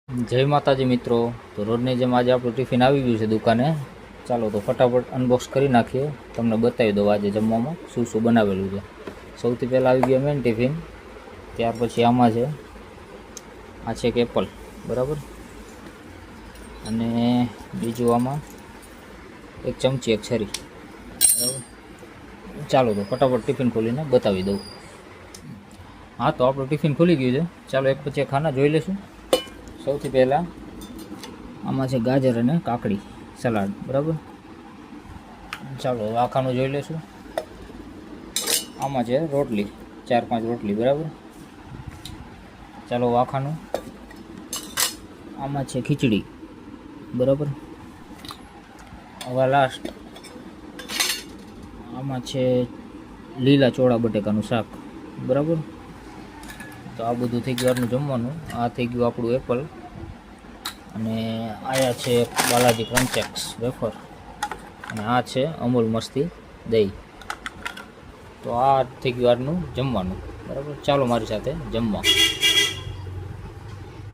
જય માતાજી મિત્રો, તો રોજની જેમ આજે આપણું ટિફિન આવી ગયું છે દુકાને. ચાલો તો ફટાફટ અનબોક્સ કરી નાખીએ, તમને બતાવી દઉં આજે જમવામાં શું શું બનાવેલું છે. સૌથી પહેલાં આવી ગયું મેન ટિફિન, ત્યાર પછી આમાં છે, આ છે એક એપલ, બરાબર, અને બીજું આમાં એક ચમચી એક છરી, બરાબર. ચાલો તો ફટાફટ ટિફિન ખોલીને બતાવી દઉં. હા, તો આપણું ટિફિન ખુલી ગયું છે. ચાલો એક પછી એક ખાના જોઈ લઈશું. સૌથી પહેલાં આમાં છે ગાજર અને કાકડી સલાડ, બરાબર. ચાલો આ ખાનું જોઈ લઈશું. આમાં છે રોટલી, 4-5 રોટલી, બરાબર. ચાલો આ ખાનું. આમાં છે ખીચડી, બરાબર. હવે લાસ્ટ આમાં છે લીલા ચોળા બટેકાનું શાક, બરાબર. તો આ બધું થઈ ગયું આપણું જમવાનું. આ થઈ ગયું આપણું એપલ, અને આયા છે બાલાજી ક્રંચેક્સ વેફર, અને આ છે અમૂલ મસ્તી દહીં. તો આ થઈ ગયું આજનું જમવાનું, બરાબર. ચાલો મારી સાથે જમવા.